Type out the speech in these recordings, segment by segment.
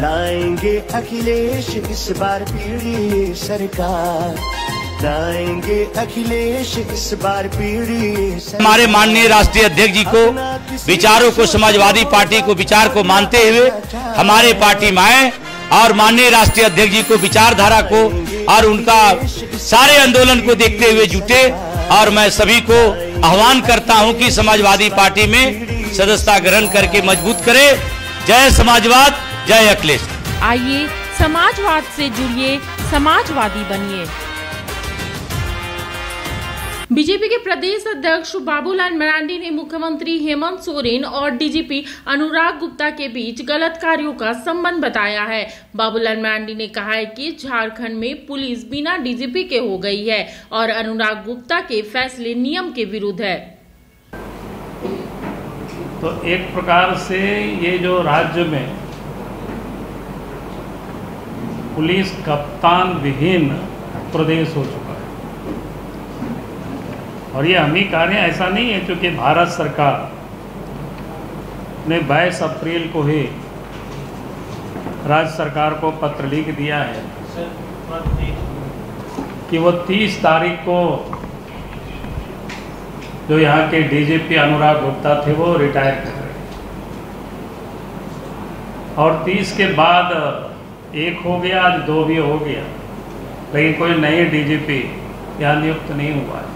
लाएंगे अखिलेश इस बार पीढ़ी सरकार, लाएंगे अखिलेश इस बार पीढ़ी सरकार। हमारे माननीय राष्ट्रीय अध्यक्ष जी को विचारों को, समाजवादी पार्टी को विचार को मानते हुए हमारे पार्टी में आए और माननीय राष्ट्रीय अध्यक्ष जी को विचारधारा को और उनका सारे आंदोलन को देखते हुए जुटे। और मैं सभी को आह्वान करता हूं कि समाजवादी पार्टी में सदस्यता ग्रहण करके मजबूत करें। जय समाजवाद, जय अखिलेश। आइए समाजवाद से जुड़िए, समाजवादी बनिए। बीजेपी के प्रदेश अध्यक्ष बाबूलाल मरांडी ने मुख्यमंत्री हेमंत सोरेन और डीजीपी अनुराग गुप्ता के बीच गलत कार्यों का संबंध बताया है। बाबूलाल मरांडी ने कहा है कि झारखंड में पुलिस बिना डीजीपी के हो गई है और अनुराग गुप्ता के फैसले नियम के विरुद्ध है। तो एक प्रकार से ये जो राज्य में पुलिस कप्तान विहीन प्रदेश हो चुका है और ये हम ही कार्य, ऐसा नहीं है क्योंकि भारत सरकार ने 22 अप्रैल को ही राज्य सरकार को पत्र लिख दिया है कि वो 30 तारीख को जो यहाँ के डीजीपी अनुराग गुप्ता थे वो रिटायर कर रहे और 30 के बाद 1 हो गया, आज 2 भी हो गया, लेकिन कोई नए डीजीपी यहाँ नियुक्त नहीं हुआ है।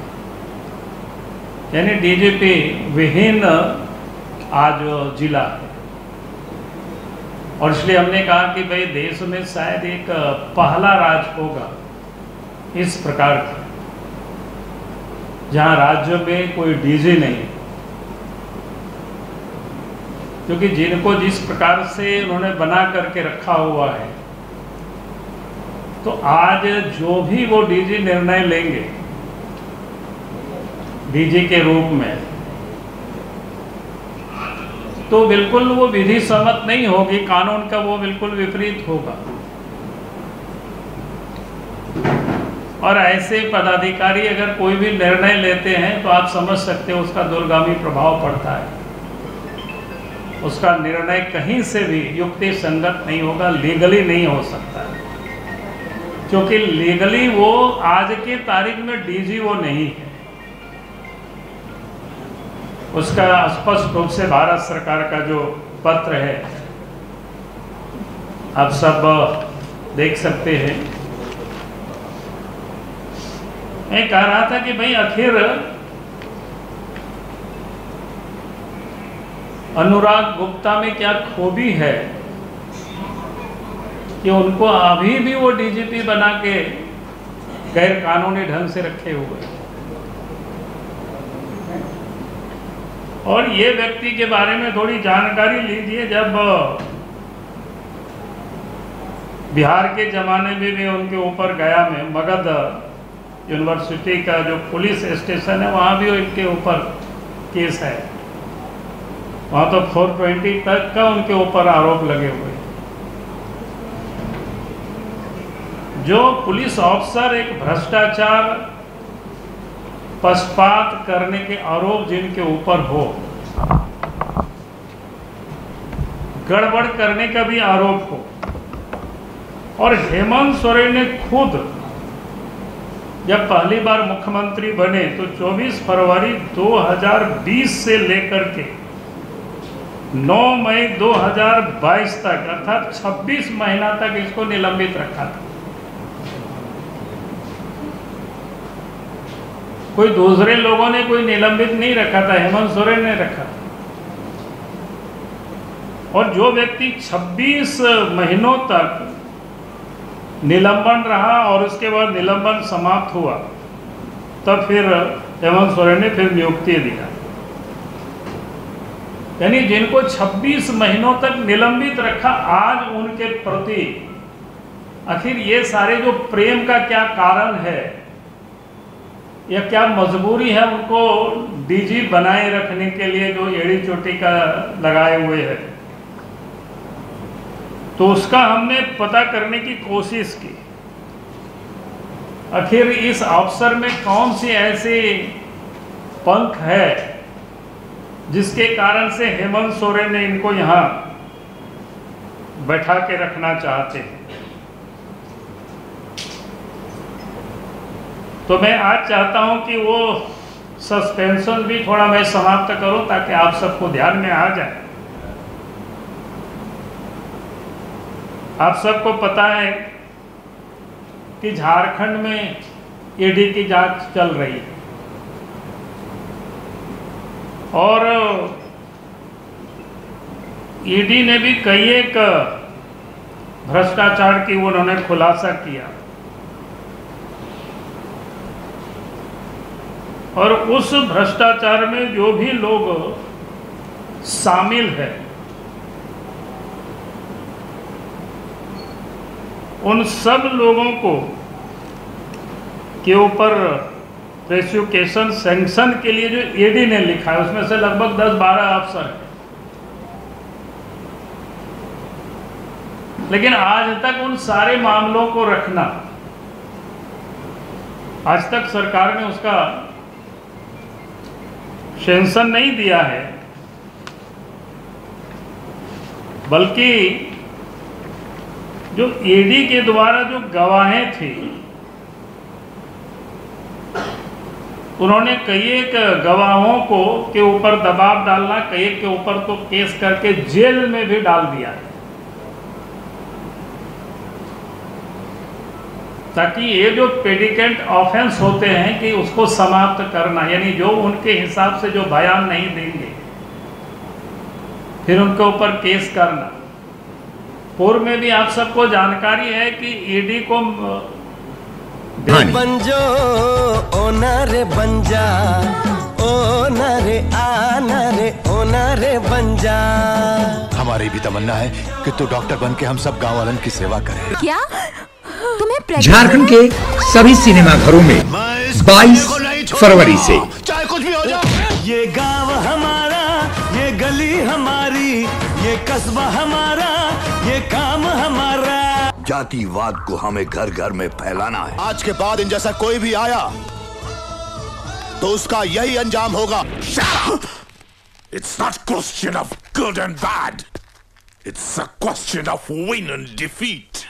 यानी डीजीपी विहीन आज जिला है और इसलिए हमने कहा कि भाई देश में शायद एक पहला राज्य होगा इस प्रकार का जहां राज्य में कोई डीजी नहीं, क्योंकि जिनको जिस प्रकार से उन्होंने बना करके रखा हुआ है, तो आज जो भी वो डीजी निर्णय लेंगे डीजी के रूप में, तो बिल्कुल वो विधि सम्मत नहीं होगी, कानून का वो बिल्कुल विपरीत होगा। और ऐसे पदाधिकारी अगर कोई भी निर्णय लेते हैं तो आप समझ सकते हो उसका दूरगामी प्रभाव पड़ता है। उसका निर्णय कहीं से भी युक्ति संगत नहीं होगा, लीगली नहीं हो सकता है, क्योंकि लीगली वो आज के तारीख में डीजी वो नहीं है। उसका स्पष्ट रूप से भारत सरकार का जो पत्र है आप सब देख सकते हैं। मैं कह रहा था कि भाई आखिर अनुराग गुप्ता में क्या खूबी है कि उनको अभी भी वो डीजीपी बना के गैर कानूनी ढंग से रखे हुए। और ये व्यक्ति के बारे में थोड़ी जानकारी लीजिए। जब बिहार के ज़माने में भी उनके ऊपर गया में मगध यूनिवर्सिटी का जो पुलिस स्टेशन है वहाँ भी इनके ऊपर केस है, वहाँ तो 420 तक का उनके ऊपर आरोप लगे हुए। जो पुलिस अफसर एक भ्रष्टाचार पक्षपात करने के आरोप जिनके ऊपर हो, गड़बड़ करने का भी आरोप हो, और हेमंत सोरेन ने खुद जब पहली बार मुख्यमंत्री बने तो 24 फरवरी 2020 से लेकर के 9 मई 2022 तक अर्थात 26 महीना तक इसको निलंबित रखा था। कोई दूसरे लोगों ने कोई निलंबित नहीं रखा था, हेमंत सोरेन ने रखा। और जो व्यक्ति 26 महीनों तक निलंबन रहा और उसके बाद निलंबन समाप्त हुआ, तब फिर हेमंत सोरेन ने फिर नियुक्ति दिया। यानी जिनको 26 महीनों तक निलंबित रखा, आज उनके प्रति आखिर ये सारे जो प्रेम का क्या कारण है या क्या मजबूरी है उनको डीजी बनाए रखने के लिए जो एड़ी चोटी का लगाए हुए है, तो उसका हमने पता करने की कोशिश की। आखिर इस अवसर में कौन सी ऐसी पंख है जिसके कारण से हेमंत सोरेन ने इनको यहाँ बैठा के रखना चाहते हैं। तो मैं आज चाहता हूं कि वो सस्पेंशन भी थोड़ा मैं समाप्त करूं ताकि आप सबको ध्यान में आ जाए। आप सबको पता है कि झारखंड में ईडी की जांच चल रही है और ईडी ने भी कई एक भ्रष्टाचार की उन्होंने खुलासा किया और उस भ्रष्टाचार में जो भी लोग शामिल है उन सब लोगों को के ऊपर प्रोसिक्यूशन सैंक्शन के लिए जो ईडी ने लिखा है उसमें से लगभग 10-12 अफसर है, लेकिन आज तक उन सारे मामलों को रखना, आज तक सरकार ने उसका सैंक्शन नहीं दिया है, बल्कि जो ईडी के द्वारा जो गवाहें थी उन्होंने कई एक गवाहों को के ऊपर दबाव डालना, कई एक के ऊपर तो केस करके जेल में भी डाल दिया है ताकि ये जो पेडिकेंट ऑफेंस होते हैं कि उसको समाप्त करना, यानी जो उनके हिसाब से जो बयान नहीं देंगे फिर उनके ऊपर केस करना। पूर्व में भी आप सबको जानकारी है कि ईडी को बंजो ओना रे बंजा ओना रे आना रे ओना रे बंजा। हमारी भी तमन्ना है कि तू डॉक्टर बन के हम सब गाँव वालन की सेवा करे। क्या तुम्हें झारखंड के सभी सिनेमा घरों में 22 फरवरी से चाहे कुछ भी हो जाए, ये गांव हमारा, ये गली हमारी, ये कस्बा हमारा, ये काम हमारा। जातिवाद को हमें घर घर में फैलाना है। आज के बाद इन जैसा कोई भी आया तो उसका यही अंजाम होगा। It's not a question of good and bad. It's a question of win and defeat.